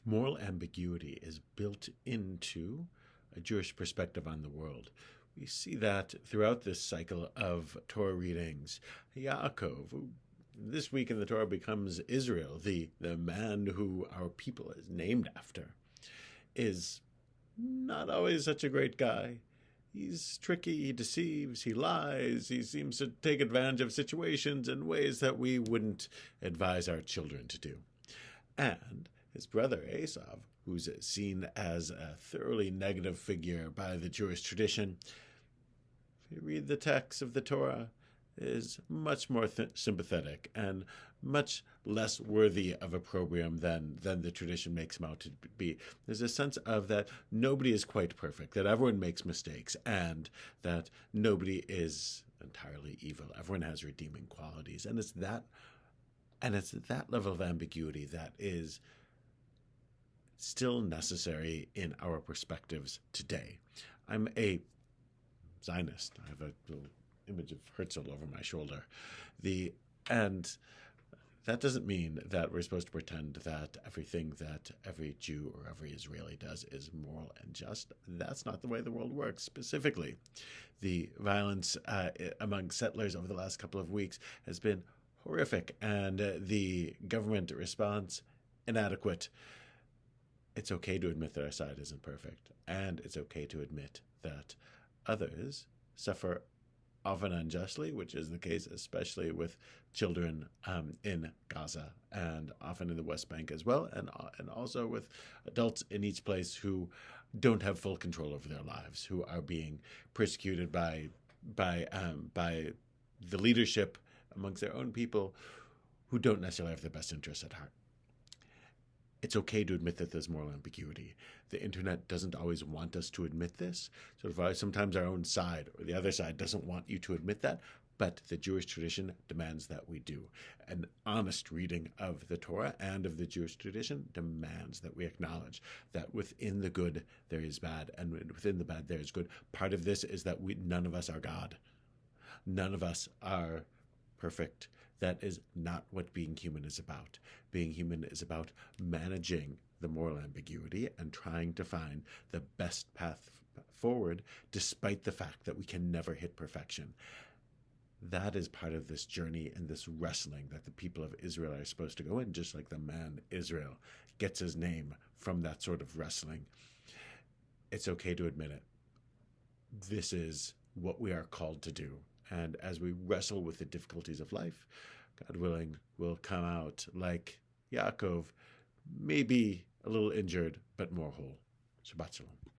Moral ambiguity is built into a Jewish perspective on the world. We see that throughout this cycle of Torah readings. Yaakov, who this week in the Torah becomes Israel, the man who our people is named after, is not always such a great guy. He's tricky, he deceives, he lies, he seems to take advantage of situations in ways that we wouldn't advise our children to do. And his brother Esav, who's seen as a thoroughly negative figure by the Jewish tradition, if you read the text of the Torah, is much more sympathetic and much less worthy of opprobrium than the tradition makes him out to be. There's a sense of that nobody is quite perfect, that everyone makes mistakes, and that nobody is entirely evil. Everyone has redeeming qualities. And it's that level of ambiguity that is still necessary in our perspectives today. I'm a Zionist. I have a little image of Herzl over my shoulder. And that doesn't mean that we're supposed to pretend that everything that every Jew or every Israeli does is moral and just. That's not the way the world works. Specifically, the violence among settlers over the last couple of weeks has been horrific, and the government response inadequate. It's okay to admit that our side isn't perfect, and it's okay to admit that others suffer often unjustly, which is the case especially with children in Gaza and often in the West Bank as well, and also with adults in each place who don't have full control over their lives, who are being persecuted by the leadership amongst their own people who don't necessarily have their best interests at heart. It's okay to admit that there's moral ambiguity. The internet doesn't always want us to admit this. Sometimes our own side or the other side doesn't want you to admit that, but the Jewish tradition demands that we do. An honest reading of the Torah and of the Jewish tradition demands that we acknowledge that within the good there is bad, and within the bad there is good. Part of this is that none of us are God. None of us are perfect. That is not what being human is about. Being human is about managing the moral ambiguity and trying to find the best path forward, despite the fact that we can never hit perfection. That is part of this journey and this wrestling that the people of Israel are supposed to go in, just like the man Israel gets his name from that sort of wrestling. It's okay to admit it. This is what we are called to do. And as we wrestle with the difficulties of life, God willing, we'll come out like Yaakov, maybe a little injured, but more whole. Shabbat Shalom.